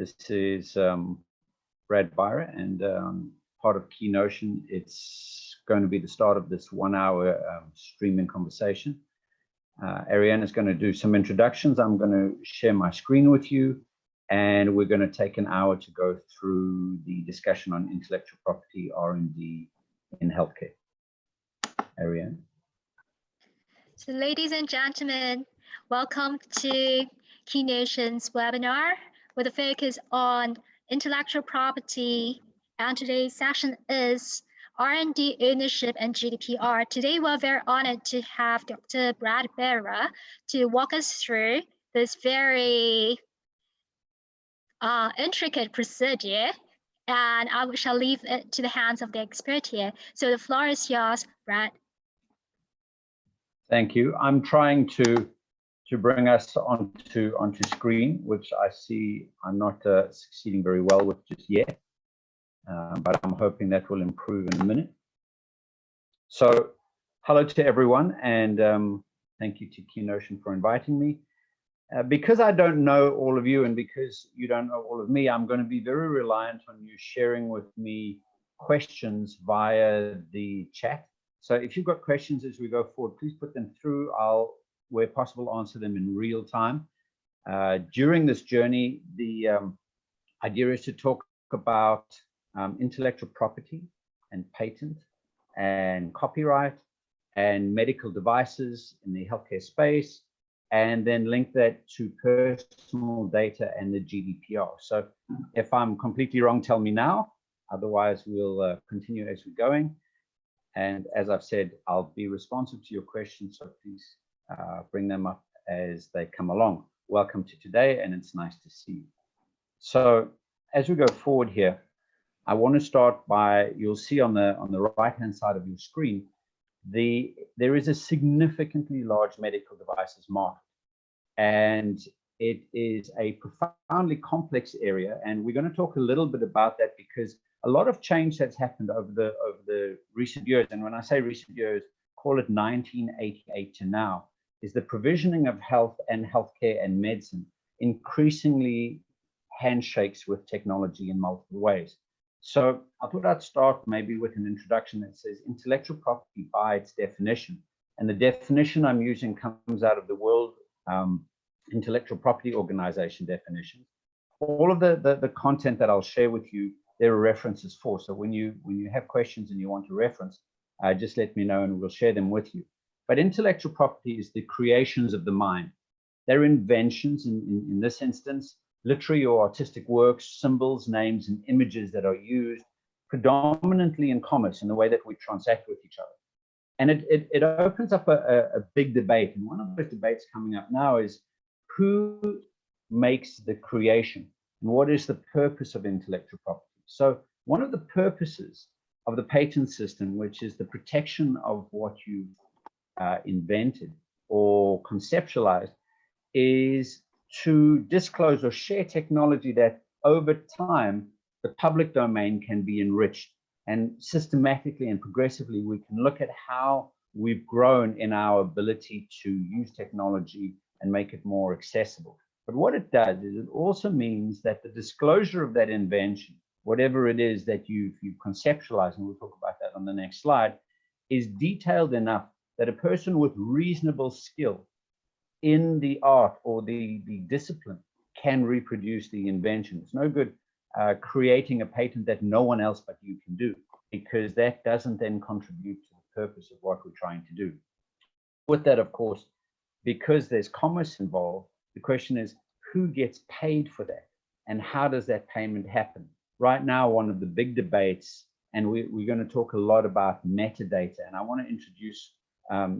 This is Brad Beira, and part of KeyNotion. It's going to be the start of this 1 hour streaming conversation. Ariane is going to do some introductions. I'm going to share my screen with you, and we're going to take an hour to go through the discussion on intellectual property R&D in healthcare. Ariane. So ladies and gentlemen, welcome to KeyNotion's webinar with a focus on intellectual property. And today's session is R&D Ownership and GDPR. Today, we're very honored to have Dr. Brad Beira to walk us through this very intricate procedure. And I shall leave it to the hands of the expert here. So the floor is yours, Brad. Thank you. I'm trying to bring us onto screen, which I see I'm not succeeding very well with just yet, but I'm hoping that will improve in a minute. So hello to everyone, and thank you to KeyNotion for inviting me. Because I don't know all of you and because you don't know all of me, I'm going to be very reliant on you sharing with me questions via the chat. So if you've got questions as we go forward, please put them through. I'll, where possible, answer them in real time. During this journey, the idea is to talk about intellectual property and patent and copyright and medical devices in the healthcare space, and then link that to personal data and the GDPR. So if I'm completely wrong, tell me now. Otherwise, we'll continue as we're going. And as I've said, I'll be responsive to your questions, so please bring them up as they come along. Welcome to today, and it's nice to see you. So as we go forward here, I want to start by, you'll see on the right-hand side of your screen, there is a significantly large medical devices market, and it is a profoundly complex area, and we're going to talk a little bit about that because a lot of change that's happened over the recent years, and when I say recent years, call it 1988 to now, is the provisioning of health and healthcare and medicine increasingly handshakes with technology in multiple ways. So I thought I'd start maybe with an introduction that says intellectual property by its definition, and the definition I'm using comes out of the World Intellectual Property Organization definition. All of the content that I'll share with you, there are references for. So when you have questions and you want to reference, just let me know and we'll share them with you. But intellectual property is the creations of the mind. They're inventions in this instance, literary or artistic works, symbols, names, and images that are used predominantly in commerce in the way that we transact with each other. And it opens up a big debate. And one of the debates coming up now is who makes the creation and what is the purpose of intellectual property? So one of the purposes of the patent system, which is the protection of what you've invented or conceptualized, is to disclose or share technology that over time, the public domain can be enriched. And systematically and progressively, we can look at how we've grown in our ability to use technology and make it more accessible. But what it does is it also means that the disclosure of that invention, whatever it is that you've conceptualized, and we'll talk about that on the next slide, is detailed enough that a person with reasonable skill in the art or the discipline can reproduce the invention. It's no good creating a patent that no one else but you can do, because that doesn't then contribute to the purpose of what we're trying to do. With that, of course, because there's commerce involved, the question is who gets paid for that and how does that payment happen? Right now, one of the big debates, and we're going to talk a lot about metadata, and I want to introduce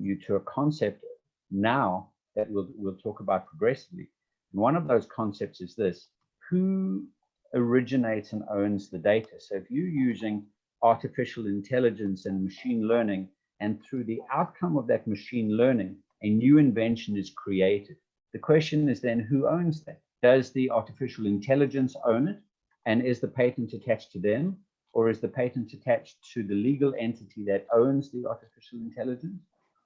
you to a concept now that we'll talk about progressively. And one of those concepts is this: who originates and owns the data? So if you're using artificial intelligence and machine learning, and through the outcome of that machine learning, a new invention is created, the question is then who owns that? Does the artificial intelligence own it? And is the patent attached to them? Or is the patent attached to the legal entity that owns the artificial intelligence?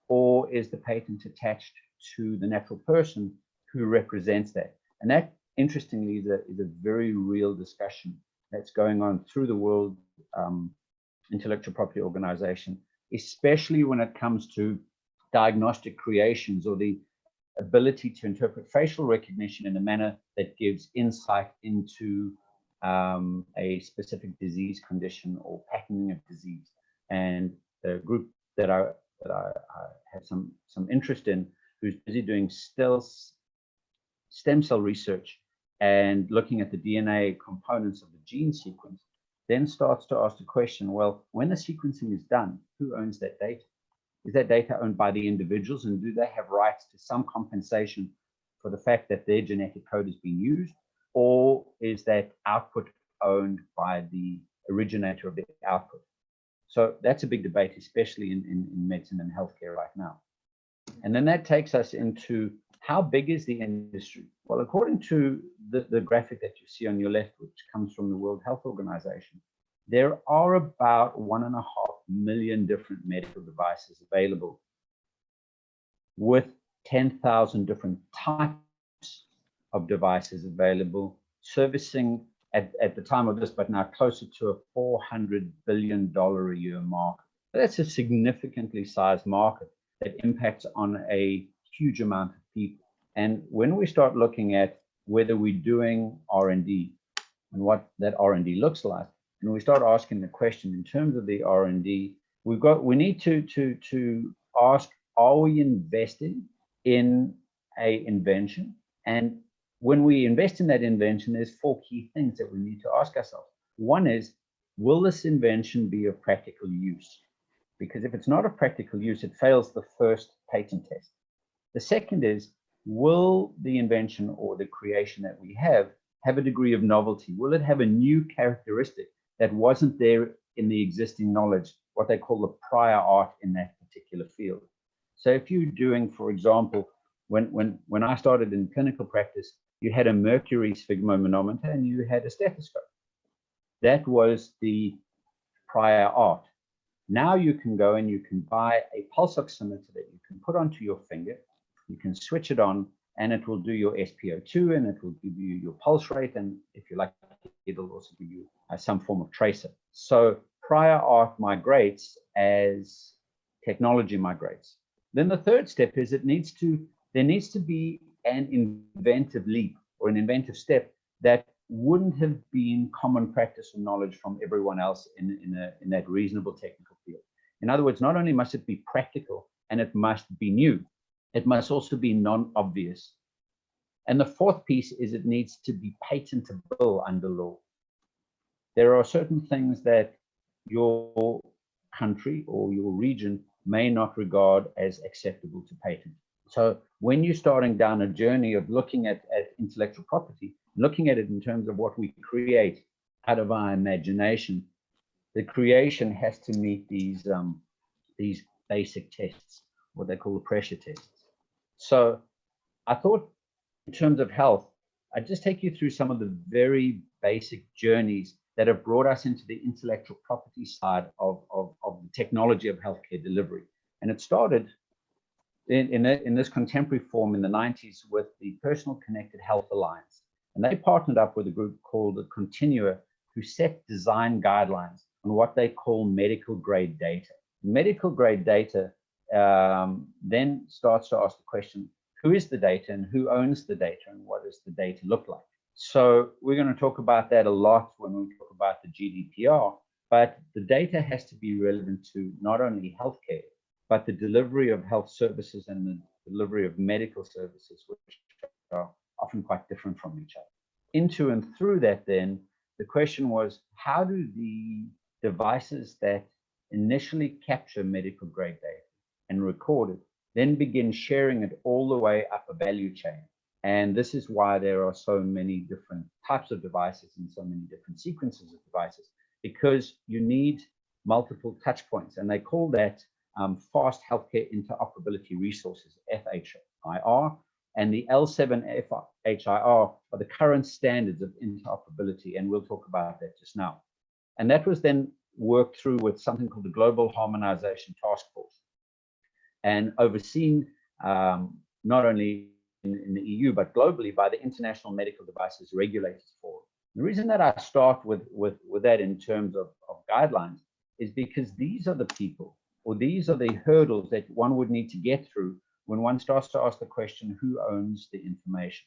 Or is the patent attached to the natural person who represents that? And that interestingly, is a very real discussion that's going on through the World Intellectual Property Organization, especially when it comes to diagnostic creations or the ability to interpret facial recognition in a manner that gives insight into a specific disease condition or patterning of disease. And the group that I have some interest in, who's busy doing stem cell research and looking at the DNA components of the gene sequence, then starts to ask the question, well, when the sequencing is done, who owns that data? Is that data owned by the individuals, and do they have rights to some compensation for the fact that their genetic code is being used? Or is that output owned by the originator of the output? So that's a big debate, especially in medicine and healthcare right now. And then that takes us into how big is the industry? Well, according to the graphic that you see on your left, which comes from the World Health Organization, there are about 1.5 million different medical devices available, with 10,000 different types of devices available, servicing at the time of this, but now closer to a $400 billion a year market. That's a significantly sized market that impacts on a huge amount of people. And when we start looking at whether we're doing R&D and what that R&D looks like, and we start asking the question in terms of the R&D, we need to ask, are we investing in a invention? And when we invest in that invention, there's 4 key things that we need to ask ourselves. One is, will this invention be of practical use? Because if it's not of practical use, it fails the first patent test. The second is, will the invention or the creation that we have a degree of novelty? Will it have a new characteristic that wasn't there in the existing knowledge, what they call the prior art in that particular field? So if you're doing, for example, when I started in clinical practice, you had a mercury sphygmomanometer and you had a stethoscope. That was the prior art. Now you can go and you can buy a pulse oximeter that you can put onto your finger. You can switch it on and it will do your SpO2 and it will give you your pulse rate. And if you like, it'll also give you some form of tracer. So prior art migrates as technology migrates. Then the third step is there needs to be an inventive leap or an inventive step that wouldn't have been common practice or knowledge from everyone else in that reasonable technical field. In other words, not only must it be practical and it must be new, it must also be non-obvious. And the fourth piece is it needs to be patentable under law. There are certain things that your country or your region may not regard as acceptable to patent. So when you're starting down a journey of looking at intellectual property, looking at it in terms of what we create out of our imagination, the creation has to meet these basic tests, what they call the pressure tests. So I thought in terms of health, I'd just take you through some of the very basic journeys that have brought us into the intellectual property side of the technology of healthcare delivery. And it started in this contemporary form in the 90s with the Personal Connected Health Alliance. And they partnered up with a group called the Continua, who set design guidelines on what they call medical grade data. Medical grade data then starts to ask the question, who is the data and who owns the data and what does the data look like? So we're going to talk about that a lot when we talk about the GDPR, but the data has to be relevant to not only healthcare, but the delivery of health services and the delivery of medical services, which are often quite different from each other. Into and through that, then, the question was, how do the devices that initially capture medical grade data and record it, then begin sharing it all the way up a value chain? And this is why there are so many different types of devices and so many different sequences of devices, because you need multiple touch points. And they call that fast healthcare interoperability resources, FHIR, and the L7 FHIR are the current standards of interoperability, and we'll talk about that just now. And that was then worked through with something called the Global Harmonization Task Force, and overseen not only in the EU, but globally by the International Medical Devices Regulators Forum. The reason that I start with that in terms of guidelines is because these are the people, or these are the hurdles that one would need to get through when one starts to ask the question, who owns the information?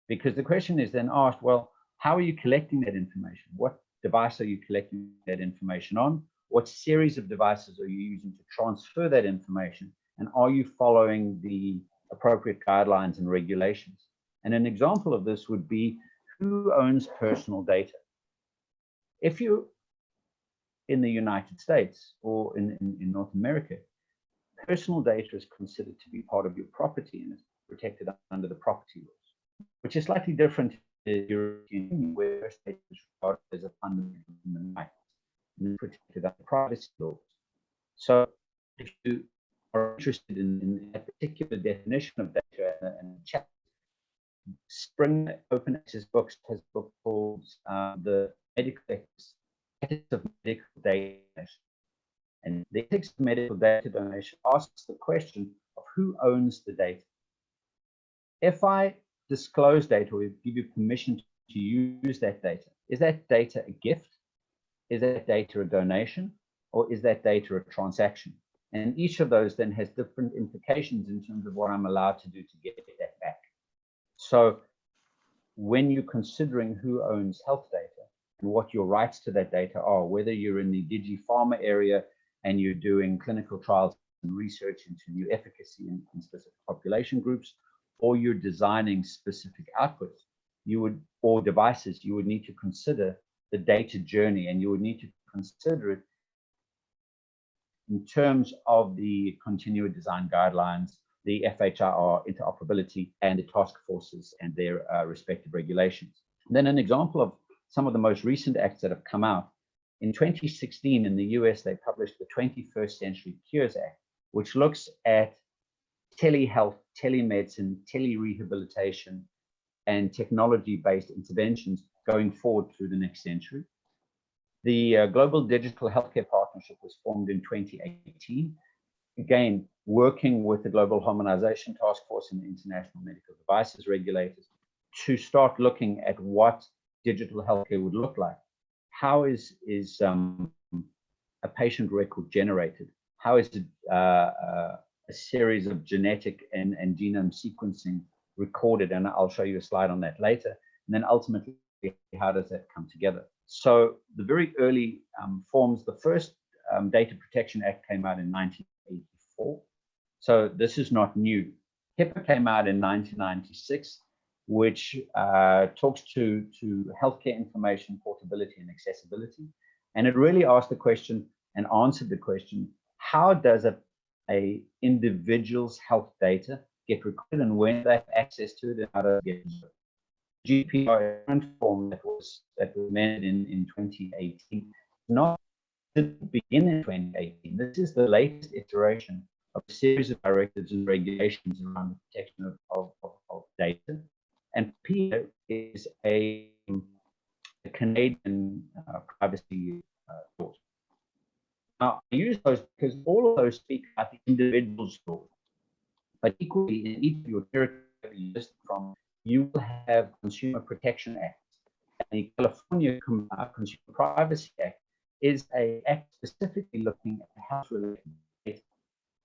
Because the question is then asked, well, how are you collecting that information? What device are you collecting that information on? What series of devices are you using to transfer that information? And are you following the appropriate guidelines and regulations? And an example of this would be, who owns personal data? If you're in the United States or in North America, personal data is considered to be part of your property and is protected under the property laws, which is slightly different in the European Union, where personal data is regarded as a fundamental human right and protected under privacy laws. So if you are interested in a particular definition of data and chat, Spring Open Access Books has a book called The Ethics of Medical Data Donation. And the ethics of medical data donation asks the question of who owns the data. If I disclose data or give you permission to use that data, is that data a gift? Is that data a donation? Or is that data a transaction? And each of those then has different implications in terms of what I'm allowed to do to get that back. So when you're considering who owns health data and what your rights to that data are, whether you're in the digi-pharma area and you're doing clinical trials and research into new efficacy in specific population groups, or you're designing specific outputs, or devices, you would need to consider the data journey, and you would need to consider it in terms of the continuous design guidelines, the FHIR interoperability, and the task forces and their respective regulations. And then an example of some of the most recent acts that have come out. In 2016, in the US, they published the 21st Century Cures Act, which looks at telehealth, telemedicine, telerehabilitation, and technology-based interventions going forward through the next century. The Global Digital Healthcare Partnership was formed in 2018, again, working with the Global Harmonization Task Force and the International Medical Devices Regulators to start looking at what digital healthcare would look like. How is a patient record generated? How is a series of genetic and genome sequencing recorded? And I'll show you a slide on that later. And then ultimately, how does that come together? So the very early forms, the first Data Protection Act came out in 1984. So this is not new. HIPAA came out in 1996, which talks to healthcare information portability and accessibility. And it really asked the question and answered the question, how does a individual's health data get recorded, and when they have access to it, and how does it get into it? GDPR form that was amended in 2018 didn't begin in 2018. This is the latest iteration of a series of directives and regulations around the protection of data. And PIA is a Canadian privacy law. Now, I use those because all of those speak about the individual's law. But equally, in each of your territories you list from, you will have Consumer Protection Act. And the California Consumer Privacy Act is an act specifically looking at health-related data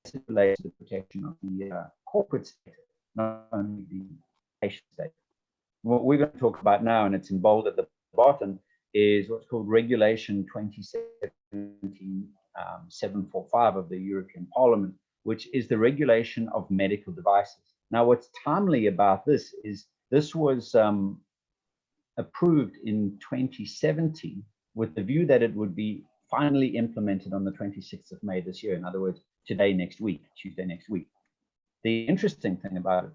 as it relates to the protection of the corporate data, not only the patient data. What we're going to talk about now, and it's in bold at the bottom, is what's called Regulation 2017-745 of the European Parliament, which is the regulation of medical devices. Now, what's timely about this is this was approved in 2017 with the view that it would be finally implemented on the 26th of May this year. In other words, Tuesday next week. The interesting thing about it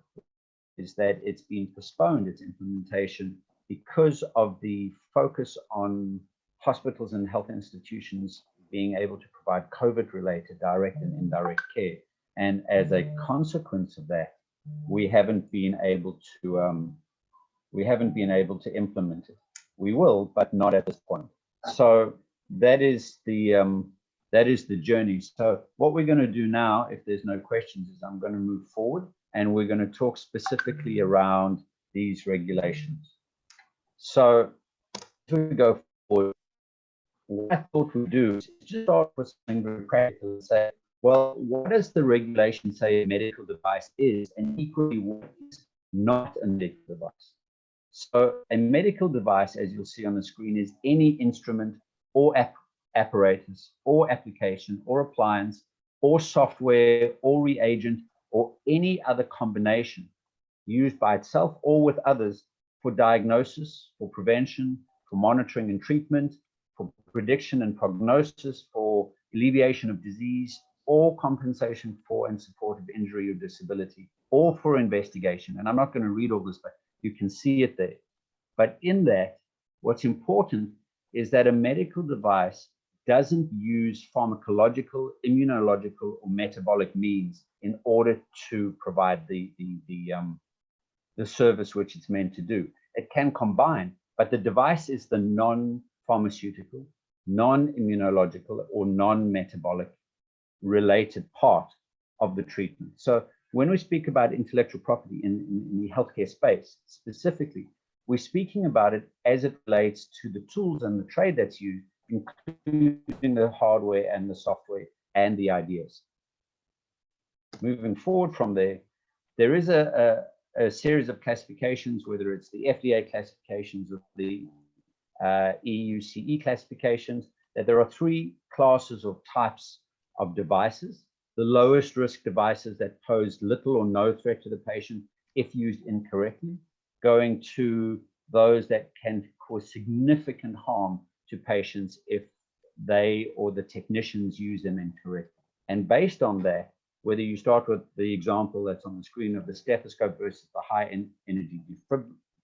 is that it's been postponed, its implementation, because of the focus on hospitals and health institutions being able to provide COVID-related direct and indirect care. And as a consequence of that, we haven't been able to implement it. We will, but not at this point. So that is the journey. So what we're going to do now, if there's no questions, is I'm going to move forward and we're going to talk specifically around these regulations. So if we go forward, what I thought we'd do is just start with something very practical and say, well, what does the regulation say a medical device is, and equally what is not a medical device? So a medical device, as you'll see on the screen, is any instrument or apparatus or application or appliance or software or reagent or any other combination used by itself or with others for diagnosis, for prevention, for monitoring and treatment, for prediction and prognosis, for alleviation of disease, or compensation for and support of injury or disability, or for investigation. And I'm not going to read all this, but you can see it there. But in that, what's important is that a medical device doesn't use pharmacological, immunological, or metabolic means in order to provide the service which it's meant to do. It can combine, but the device is the non-pharmaceutical, non-immunological, or non-metabolic related part of the treatment. So when we speak about intellectual property in the healthcare space specifically, we're speaking about it as it relates to the tools and the trade that's used, including the hardware and the software and the ideas. Moving forward from there, there is a series of classifications, whether it's the FDA classifications or the EU CE classifications, that there are three classes or types of devices. The lowest risk devices that pose little or no threat to the patient if used incorrectly, going to those that can cause significant harm to patients if they or the technicians use them incorrectly. And based on that, whether you start with the example that's on the screen of the stethoscope versus the high energy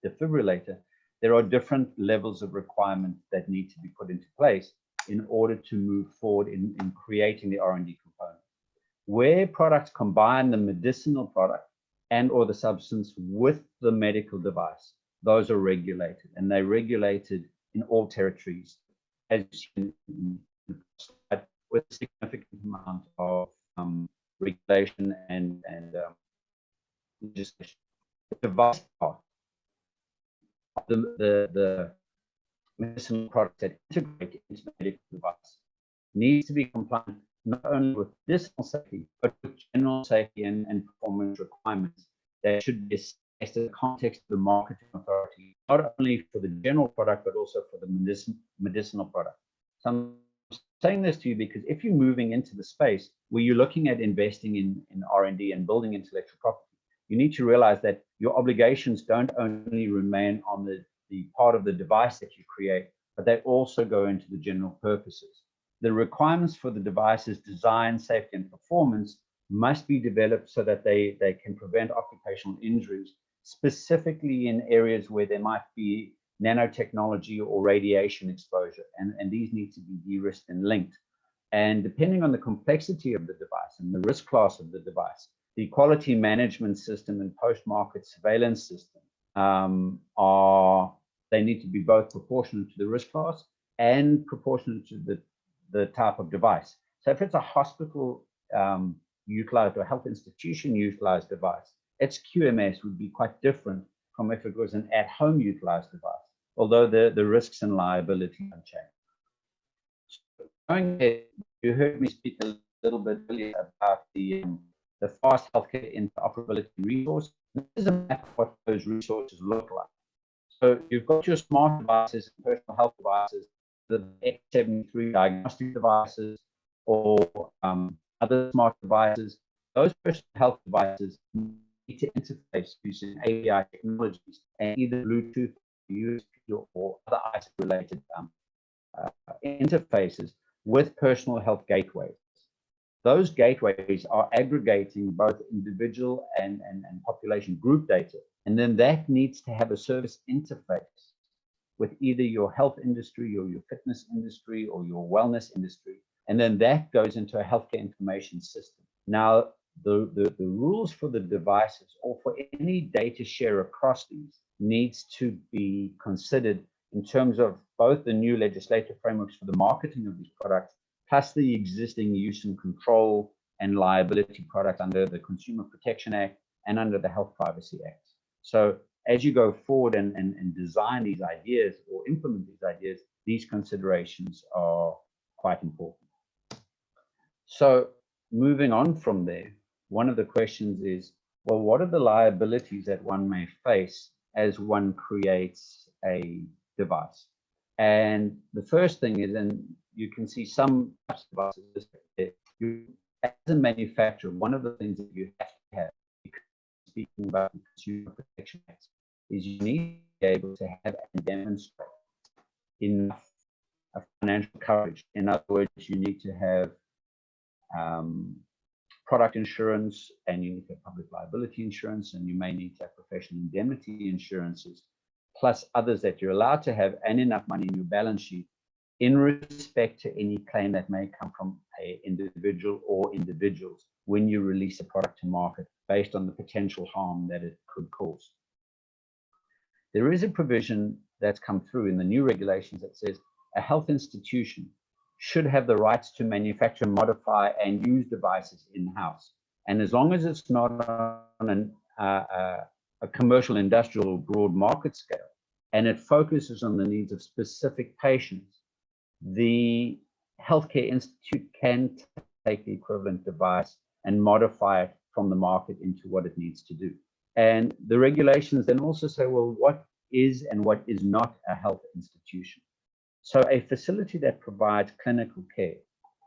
defibrillator, there are different levels of requirement that need to be put into place in order to move forward in creating the R&D component. Where products combine the medicinal product and or the substance with the medical device, those are regulated, and they're regulated in all territories, as you see, with a significant amount of regulation and legislation. The device part of the medicinal products that integrate into the medical device needs to be compliant not only with medicinal safety, but with general safety and performance requirements that should be assessed in the context of the marketing authority, not only for the general product, but also for the medicinal product. So I'm saying this to you because if you're moving into the space where you're looking at investing in R&D and building intellectual property, you need to realize that your obligations don't only remain on the part of the device that you create, but they also go into the general purposes. The requirements for the device's design, safety, and performance must be developed so that they can prevent occupational injuries, specifically in areas where there might be nanotechnology or radiation exposure, and these need to be de-risked and linked. And depending on the complexity of the device and the risk class of the device, the quality management system and post-market surveillance system they need to be both proportionate to the risk class and proportionate to the type of device. So if it's a hospital utilized or health institution utilized device, its QMS would be quite different from if it was an at-home utilized device, although the risks and liability have changed. So going ahead, you heard me speak a little bit earlier about the fast healthcare interoperability resource. This is a map of what those resources look like. So you've got your smart devices, personal health devices, the X73 diagnostic devices, or other smart devices. Those personal health devices need to interface using API technologies and either Bluetooth, USB, or other ISO-related interfaces with personal health gateways. Those gateways are aggregating both individual and population group data, and then that needs to have a service interface with either your health industry or your fitness industry or your wellness industry, and then that goes into a healthcare information system. Now, the rules for the devices or for any data share across these needs to be considered in terms of both the new legislative frameworks for the marketing of these products, plus the existing use and control and liability products under the Consumer Protection Act and under the Health Privacy Act. So as you go forward and design these ideas or implement these ideas, these considerations are quite important. So moving on from there, one of the questions is, well, what are the liabilities that one may face as one creates a device? And the first thing is, and you can see some devices, as a manufacturer, one of the things that you have to have, speaking about the Consumer Protection Act, is you need to be able to have and demonstrate enough financial coverage. In other words, you need to have product insurance, and you need to have public liability insurance, and you may need to have professional indemnity insurances, plus others that you're allowed to have, and enough money in your balance sheet in respect to any claim that may come from an individual or individuals when you release a product to market based on the potential harm that it could cause. There is a provision that's come through in the new regulations that says a health institution should have the rights to manufacture, modify, and use devices in-house. And as long as it's not on a commercial, industrial, or broad market scale, and it focuses on the needs of specific patients, the healthcare institute can take the equivalent device and modify it from the market into what it needs to do. And the regulations then also say, well, what is and what is not a health institution? So a facility that provides clinical care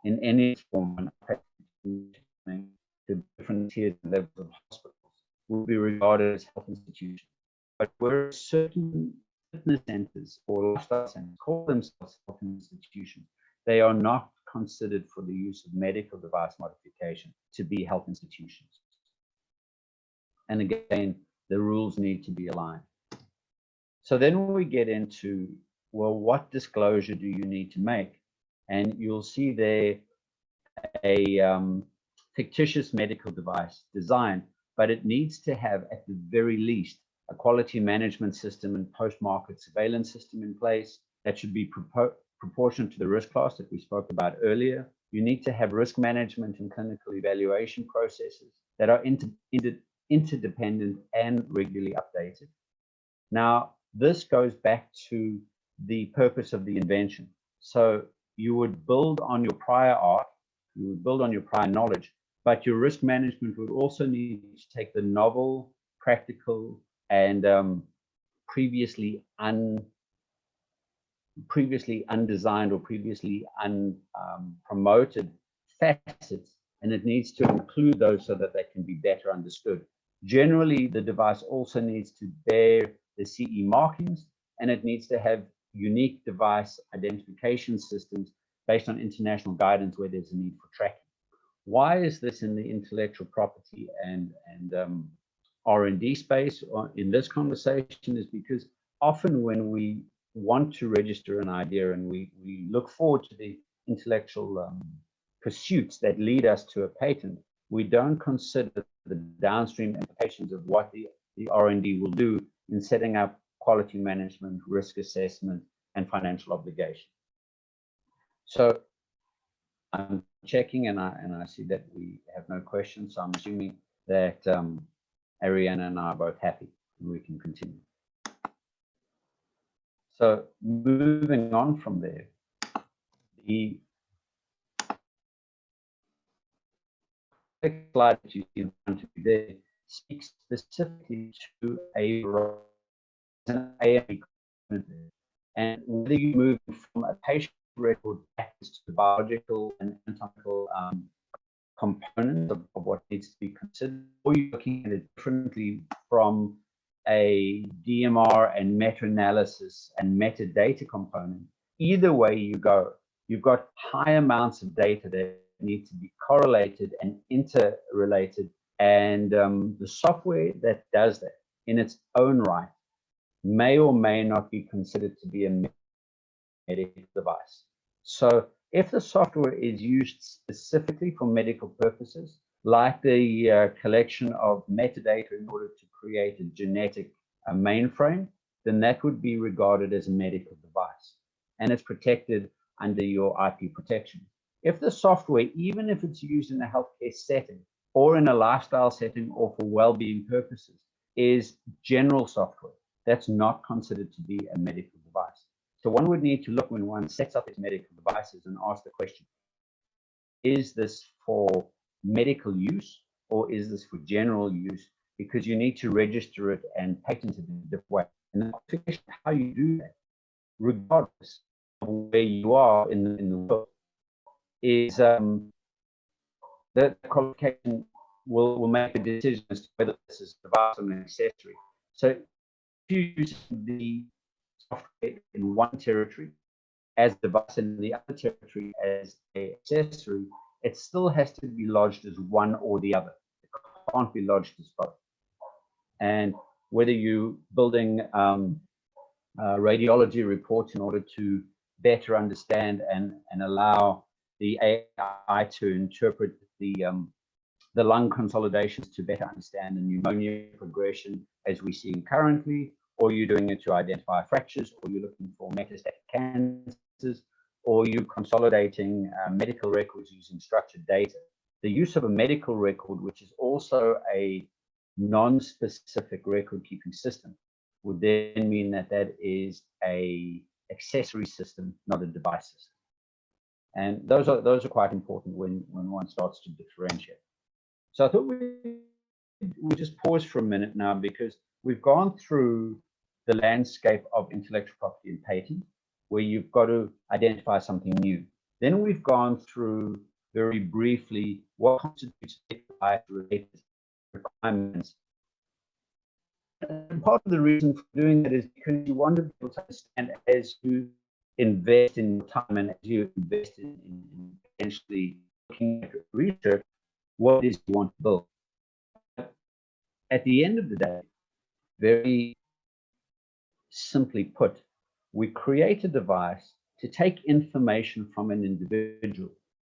in any form to different tiers and levels of hospitals will be regarded as health institutions. But where certain fitness centers or lifestyle centers call themselves health institutions, they are not considered for the use of medical device modification to be health institutions. And again, the rules need to be aligned. So then we get into, well, what disclosure do you need to make? And you'll see there a fictitious medical device design, but it needs to have, at the very least, a quality management system and post-market surveillance system in place that should be proportionate to the risk class that we spoke about earlier. You need to have risk management and clinical evaluation processes that are interdependent and regularly updated. Now, this goes back to the purpose of the invention. So you would build on your prior art, you would build on your prior knowledge, but your risk management would also need to take the novel, practical, and previously undesigned or previously unpromoted facets, and it needs to include those so that they can be better understood. Generally, the device also needs to bear the CE markings, and it needs to have unique device identification systems based on international guidance where there's a need for tracking. Why is this in the intellectual property and R&D space in this conversation? Is because often when we want to register an idea and we look forward to the intellectual pursuits that lead us to a patent, we don't consider the downstream implications of what the R&D will do in setting up quality management, risk assessment, and financial obligation. So I'm checking, and I see that we have no questions. So I'm assuming that Ariana and I are both happy, and we can continue. So moving on from there, the slide that you see in front of you there speaks specifically to a and whether you move from a patient record back to the biological and anatomical component of what needs to be considered, or you're looking at it differently from a DMR and meta-analysis and metadata component. Either way you go, you've got high amounts of data that need to be correlated and interrelated, and the software that does that in its own right may or may not be considered to be a medical device. So if the software is used specifically for medical purposes, like the collection of metadata in order to create a genetic mainframe, then that would be regarded as a medical device, and it's protected under your IP protection. If the software, even if it's used in a healthcare setting or in a lifestyle setting or for well-being purposes is general software. That's not considered to be a medical device. So one would need to look when one sets up his medical devices and ask the question, is this for medical use or is this for general use? Because you need to register it and patent it in a different way. And the how you do that, regardless of where you are in the world, is the qualification will make a decision as to whether this is a device or an accessory. So if you use the software in one territory as a device and in the other territory as an accessory, it still has to be lodged as one or the other. It can't be lodged as both. And whether you're building radiology reports in order to better understand and allow the AI to interpret the lung consolidations to better understand the pneumonia progression as we're seeing currently, or you're doing it to identify fractures, or you're looking for metastatic cancers, or you're consolidating medical records using structured data. The use of a medical record, which is also a non-specific record-keeping system, would then mean that that is a accessory system, not a device system. And those are quite important when one starts to differentiate. So I thought we just pause for a minute now, because we've gone through the landscape of intellectual property and patent, where you've got to identify something new. Then we've gone through very briefly what constitutes related requirements. And part of the reason for doing that is because you want to be able to understand, as you invest in time and as you invest in potentially looking at research, what it is you want to build. At the end of the day, very simply put, we create a device to take information from an individual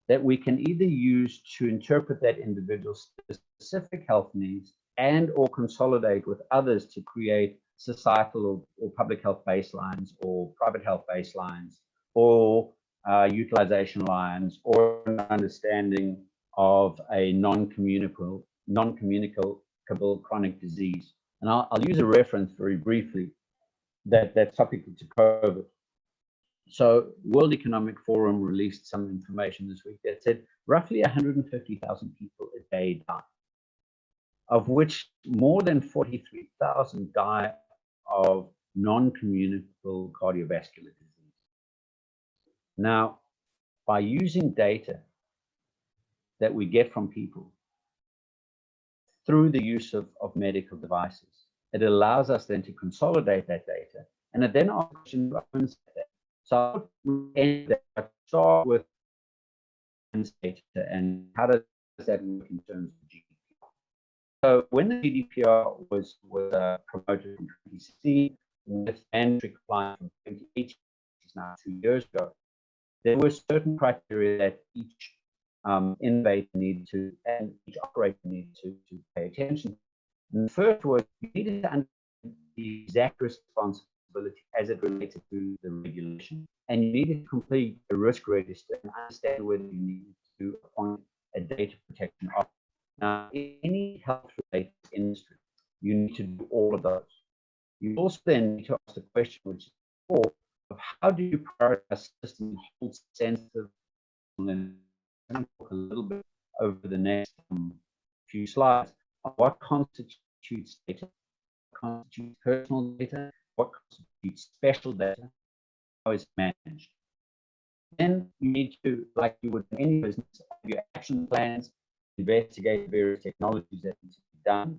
that we can either use to interpret that individual's specific health needs and or consolidate with others to create societal or public health baselines or private health baselines or utilization lines or an understanding of a non-communicable chronic disease. And I'll use a reference very briefly that's topical to COVID. So World Economic Forum released some information this week that said roughly 150,000 people a day die, of which more than 43,000 die of non-communicable cardiovascular disease. Now, by using data that we get from people through the use of medical devices, it allows us then to consolidate that data, and it then asks who owns that. So we start with data, and how does that work in terms of GDPR? So when the GDPR was promoted in 2016, with mandatory compliance from 2018, which is now 2 years ago, there were certain criteria that each innovator needed to, and each operator needed to pay attention to. And the first was you needed to understand the exact responsibility as it related to the regulation, and you needed to complete a risk register and understand whether you needed to appoint a data protection officer. Now, in any health-related industry, you need to do all of those. You also then need to ask the question, which is of how do you prioritize systems, hold sensitive, and I'll talk a little bit over the next few slides on what constitutes data, what constitutes personal data, what constitutes special data, how it's managed. Then you need to, like you would in any business, have your action plans, investigate various technologies that need to be done.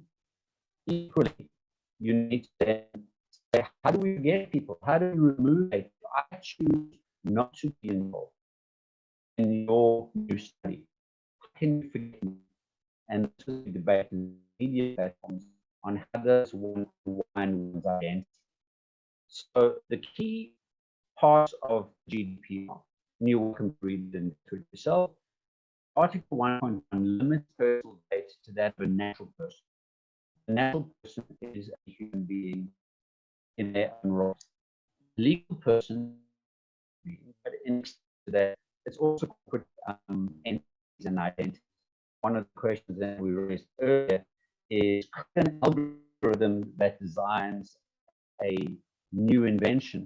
Equally, you need to then say, how do we get people? How do we remove data? I choose not to be involved in your new study. How can you forget me? And this is a debate in media platforms on how does one find one's identity. So the key parts of GDPR, and you're welcome to read them to yourself. Article 1.1 limits personal data to that of a natural person. A natural person is a human being in their own right. Legal person, but in to that, it's also corporate entities and identities. one of the questions that we raised earlier is, could an algorithm that designs a new invention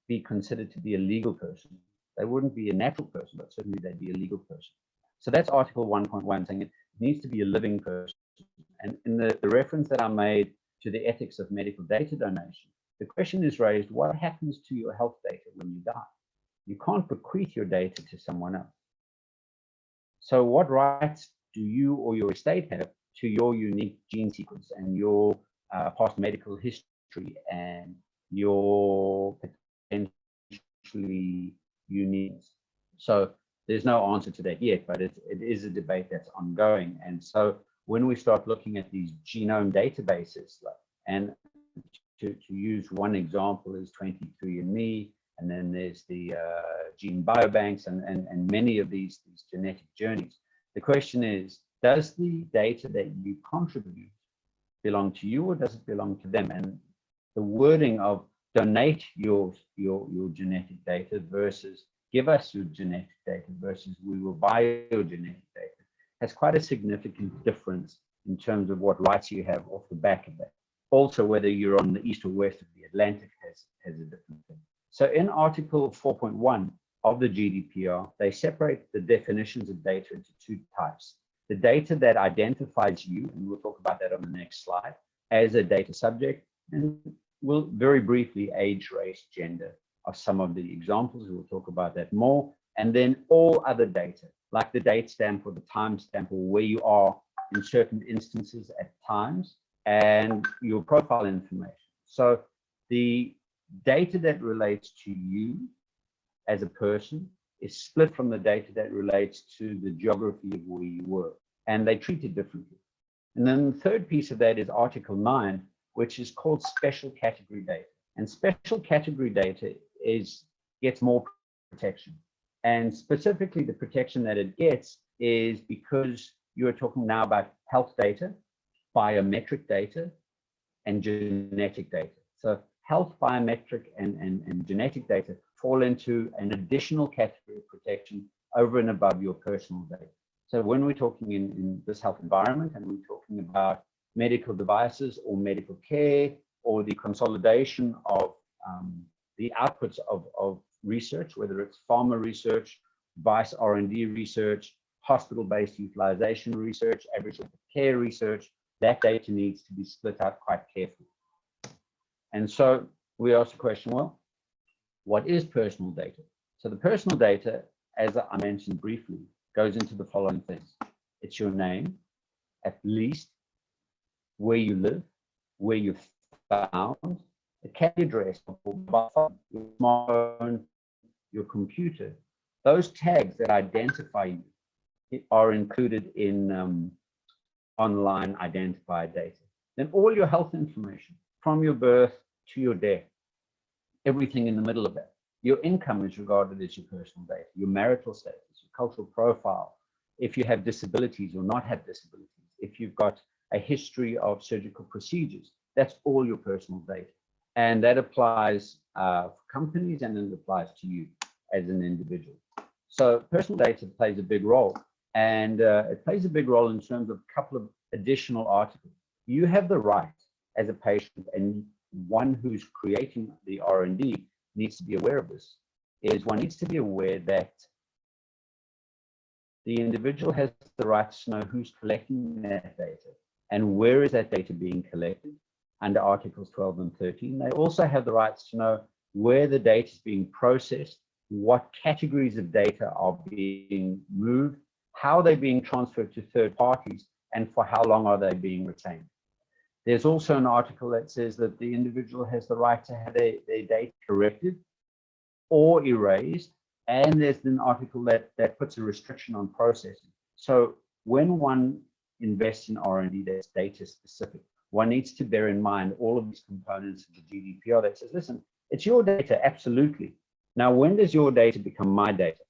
be considered to be a legal person? They wouldn't be a natural person, but certainly they'd be a legal person. So that's Article 1.1, saying it needs to be a living person. And in the reference that I made to the ethics of medical data donation, the question is raised, what happens to your health data when you die? You can't bequeath your data to someone else. So what rights do you or your estate have to your unique gene sequence and your past medical history and your potentially unique? So there's no answer to that yet, but it is a debate that's ongoing. And so when we start looking at these genome databases, and to use one example is 23andMe, and then there's the gene biobanks and many of these genetic journeys. The question is, does the data that you contribute belong to you, or does it belong to them? And the wording of donate your genetic data versus give us your genetic data versus we will buy your genetic data has quite a significant difference in terms of what rights you have off the back of that. Also, whether you're on the east or west of the Atlantic has a different thing. So in Article 4.1 of the GDPR, they separate the definitions of data into two types. The data that identifies you, and we'll talk about that on the next slide, as a data subject, and we'll very briefly age, race, gender are some of the examples. We'll talk about that more. And then all other data, like the date stamp or the time stamp or where you are in certain instances at times, and your profile information. So the data that relates to you as a person is split from the data that relates to the geography of where you were, and they treat it differently. And then the third piece of that is Article 9, which is called special category data. And special category data gets more protection. And specifically the protection that it gets is because you're talking now about health data, biometric data, and genetic data. So health, biometric, and genetic data fall into an additional category of protection over and above your personal data. So when we're talking in this health environment and we're talking about medical devices or medical care or the consolidation of the outputs of research, whether it's pharma research, device R&D research, hospital-based utilization research, average care research, that data needs to be split out quite carefully. And so we ask the question, well, what is personal data? So the personal data, as I mentioned briefly, goes into the following things. It's your name, at least, where you live, where you're found, the CAD address, your smartphone, your computer. Those tags that identify you are included in online identifier data. Then all your health information, from your birth to your death, everything in the middle of that. Your income is regarded as your personal data, your marital status, your cultural profile, if you have disabilities or not have disabilities, if you've got a history of surgical procedures, that's all your personal data. And that applies for companies and it applies to you as an individual. So personal data plays a big role, and it plays a big role in terms of a couple of additional articles. You have the right as a patient, and one who's creating the R&D needs to be aware of this, is one needs to be aware that the individual has the right to know who's collecting that data and where is that data being collected under Articles 12 and 13. They also have the rights to know where the data is being processed, what categories of data are being moved, how they're being transferred to third parties, and for how long are they being retained. There's also an article that says that the individual has the right to have their data corrected or erased, and there's an article that puts a restriction on processing. So when one invests in R&D that's data specific, one needs to bear in mind all of these components of the GDPR that says, listen, it's your data, absolutely. Now, when does your data become my data?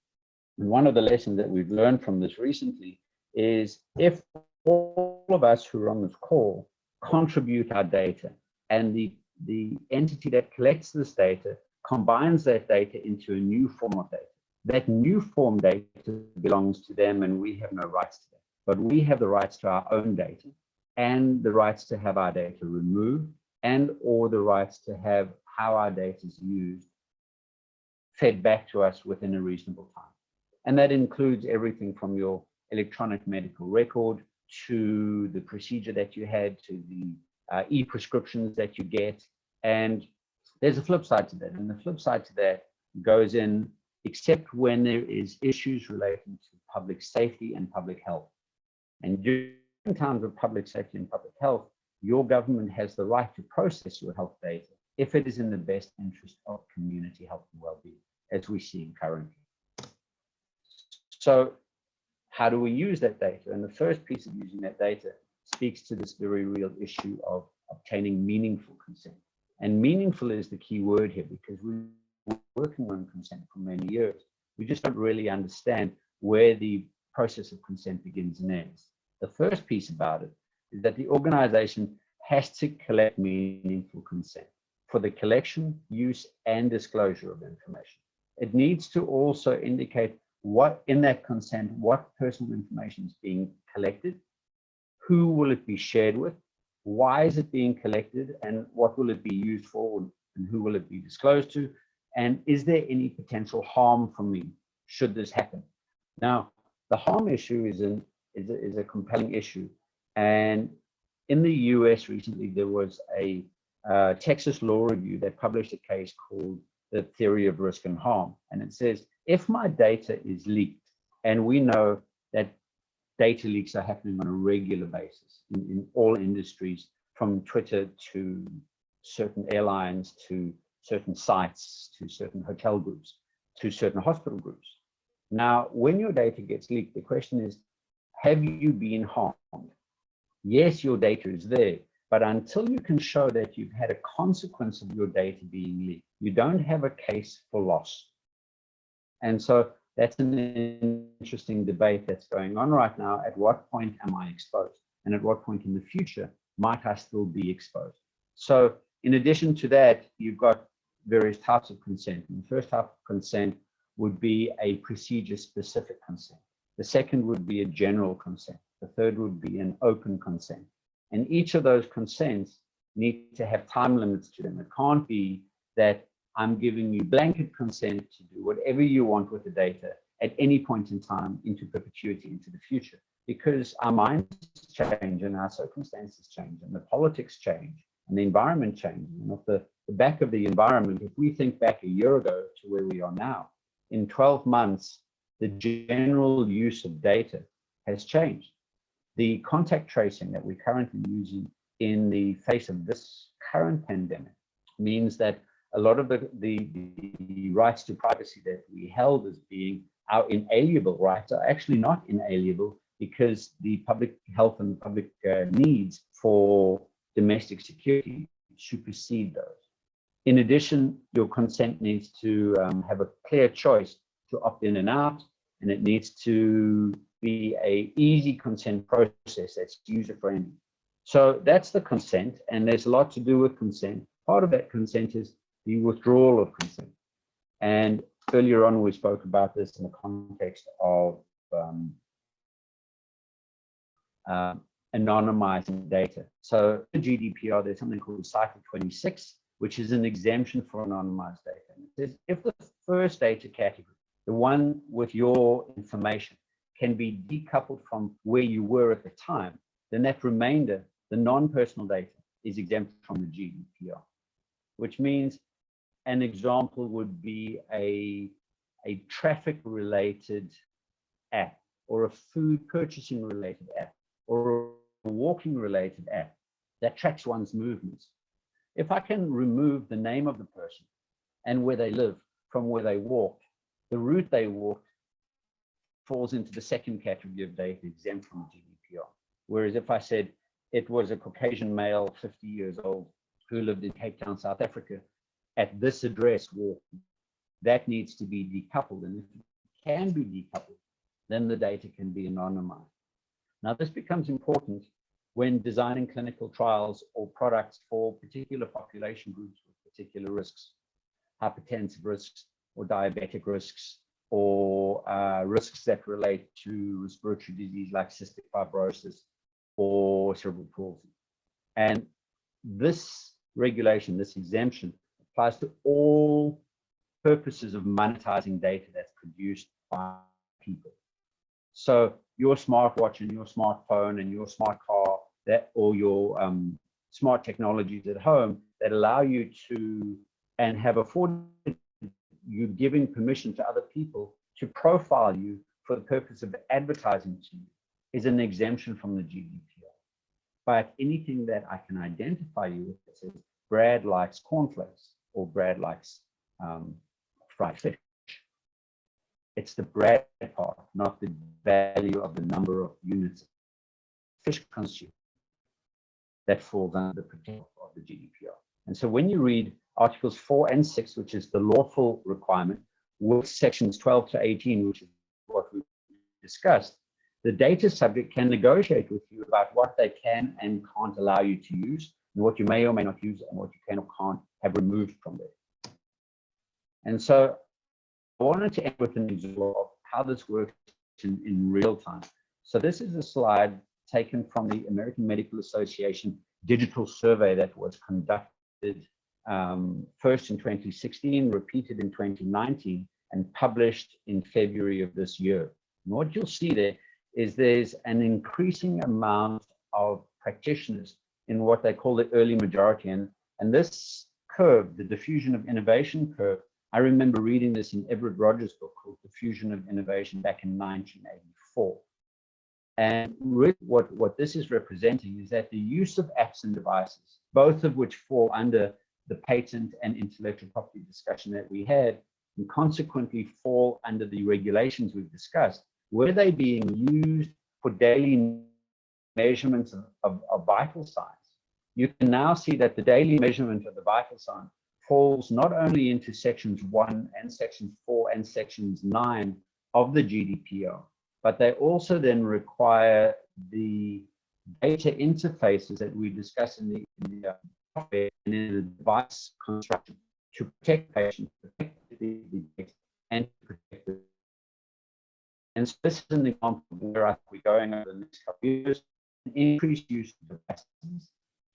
And one of the lessons that we've learned from this recently is if all of us who are on this call contribute our data, and the entity that collects this data combines that data into a new form of data, that new form data belongs to them and we have no rights to that. but we have the rights to our own data and the rights to have our data removed and or the rights to have how our data is used fed back to us within a reasonable time. And that includes everything from your electronic medical record to the procedure that you had, to the e-prescriptions that you get. And there's a flip side to that. And the flip side to that goes in, except when there is issues relating to public safety and public health. And during times of public safety and public health, your government has the right to process your health data if it is in the best interest of community health and well-being, as we see currently. So how do we use that data? And the first piece of using that data speaks to this very real issue of obtaining meaningful consent. And meaningful is the key word here, because we've been working on consent for many years. We just don't really understand where the process of consent begins and ends. The first piece about it is that the organization has to collect meaningful consent for the collection, use, and disclosure of information. It needs to also indicate what in that consent, what personal information is being collected, who will it be shared with, why is it being collected, and what will it be used for, and who will it be disclosed to, and is there any potential harm for me should this happen? Now, the harm issue is a compelling issue, and in the US recently there was a Texas law review that published a case called the theory of risk and harm, and it says if my data is leaked, and we know that data leaks are happening on a regular basis in all industries, from Twitter to certain airlines to certain sites to certain hotel groups to certain hospital groups. Now, when your data gets leaked, the question is, have you been harmed? Yes, your data is there, but until you can show that you've had a consequence of your data being leaked, you don't have a case for loss. And so that's an interesting debate that's going on right now. At what point am I exposed? And at what point in the future might I still be exposed? So in addition to that, you've got various types of consent. And the first type of consent would be a procedure-specific consent. The second would be a general consent. The third would be an open consent. And each of those consents need to have time limits to them. It can't be that I'm giving you blanket consent to do whatever you want with the data at any point in time into perpetuity into the future, because our minds change and our circumstances change and the politics change and the environment changes. And off the back of the environment, if we think back a year ago to where we are now, in 12 months, the general use of data has changed. The contact tracing that we're currently using in the face of this current pandemic means that a lot of the rights to privacy that we held as being our inalienable rights are actually not inalienable, because the public health and public needs for domestic security supersede those. In addition, your consent needs to have a clear choice to opt in and out, and it needs to be an easy consent process that's user-friendly. So that's the consent, and there's a lot to do with consent. Part of that consent is the withdrawal of consent. And earlier on, we spoke about this in the context of anonymizing data. So the GDPR, there's something called Cycle 26, which is an exemption for anonymized data. And it says if the first data category, the one with your information, can be decoupled from where you were at the time, then that remainder, the non-personal data, is exempt from the GDPR, which means an example would be a traffic-related app, or a food purchasing-related app, or a walking-related app that tracks one's movements. If I can remove the name of the person and where they live from where they walked, the route they walked falls into the second category of data exempt from GDPR. Whereas if I said it was a Caucasian male, 50 years old, who lived in Cape Town, South Africa, at this address, walking, that needs to be decoupled. And if it can be decoupled, then the data can be anonymized. Now, this becomes important when designing clinical trials or products for particular population groups with particular risks, hypertensive risks or diabetic risks, or risks that relate to respiratory disease like cystic fibrosis or cerebral palsy. And this regulation, this exemption, applies to all purposes of monetizing data that's produced by people. So your smartwatch and your smartphone and your smart car, that, or your smart technologies at home that allow you to and have afforded you giving permission to other people to profile you for the purpose of advertising to you is an exemption from the GDPR. But anything that I can identify you with that says Brad likes cornflakes or Brad likes fried fish, it's the Brad part, not the value of the number of units of fish consumed, that falls under the protection of the GDPR. And so when you read Articles 4 and 6, which is the lawful requirement, with sections 12 to 18, which is what we discussed, the data subject can negotiate with you about what they can and can't allow you to use, and what you may or may not use, and what you can or can't have removed from there. And so I wanted to end with an example of how this works in real time. So this is a slide taken from the American Medical Association digital survey that was conducted first in 2016, repeated in 2019, and published in February of this year. And what you'll see there is there's an increasing amount of practitioners in what they call the early majority. And this curve, the diffusion of innovation curve, I remember reading this in Everett Rogers' book called Diffusion of Innovation back in 1984. And really what this is representing is that the use of apps and devices, both of which fall under the patent and intellectual property discussion that we had, and consequently fall under the regulations we've discussed, were they being used for daily measurements of vital signs? You can now see that the daily measurement of the vital sign falls not only into sections 1 and section 4 and sections 9 of the GDPR, but they also then require the data interfaces that we discuss in the software and in the device construction to protect patients, protect the data, and protect the. And so this is an example where I think we're going over the next couple of years, an increased use of devices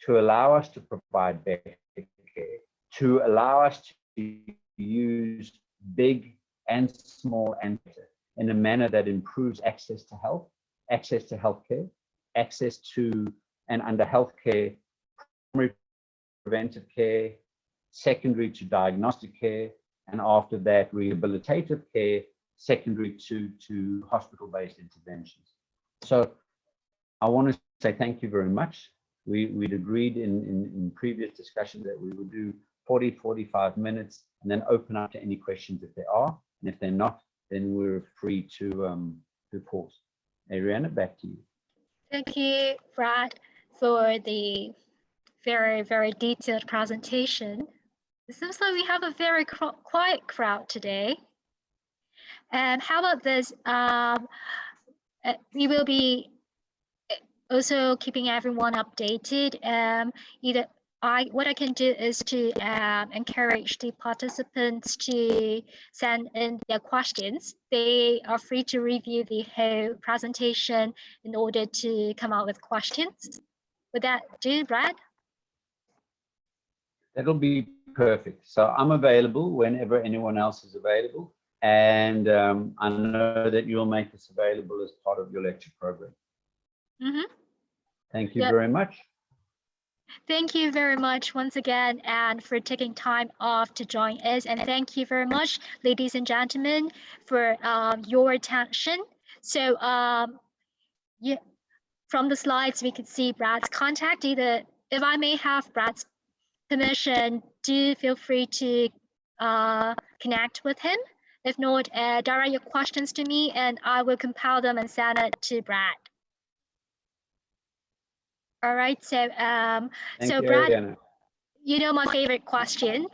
to allow us to provide better care, to allow us to use big and small and better in a manner that improves access to health, access to healthcare, access to and under healthcare, primary preventive care, secondary to diagnostic care, and after that, rehabilitative care, secondary to hospital-based interventions. So I want to say thank you very much. We'd agreed in previous discussions that we would do 40, 45 minutes and then open up to any questions if there are. And if they're not, then we're free to pause. Ariana, back to you. Thank you, Brad, for the very, very detailed presentation. It seems like we have a very quiet crowd today. And how about this? We will be also keeping everyone updated. What I can do is to encourage the participants to send in their questions. They are free to review the whole presentation in order to come out with questions. Would that do, Brad? That'll be perfect. So I'm available whenever anyone else is available. And I know that you'll make this available as part of your lecture program. Mm-hmm. Thank you very much. Thank you very much once again, and for taking time off to join us. And thank you very much, ladies and gentlemen, for your attention. So yeah, from the slides, we could see Brad's contact. Either, if I may have Brad's permission, do feel free to connect with him. If not, direct your questions to me, and I will compile them and send it to Brad. All right, so so Brad, Ariana, you know my favorite question.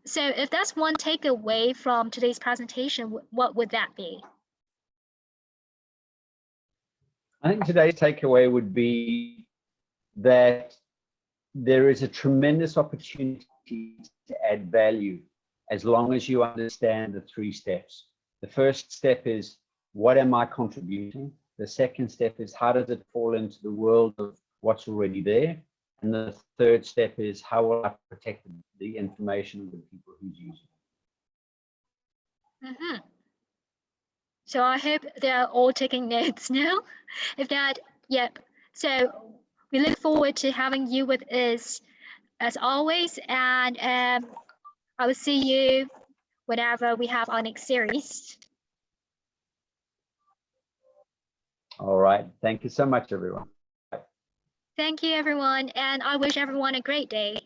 So if that's one takeaway from today's presentation, what would that be? I think today's takeaway would be that there is a tremendous opportunity to add value as long as you understand the 3 steps. The first step is, what am I contributing? The second step is, how does it fall into the world of what's already there? And the third step is, how will I protect the information of the people who's using it? So I hope they're all taking notes now. If not, yep. So we look forward to having you with us as always, and I will see you whenever we have our next series. All right. Thank you so much, everyone. Thank you, everyone, and I wish everyone a great day.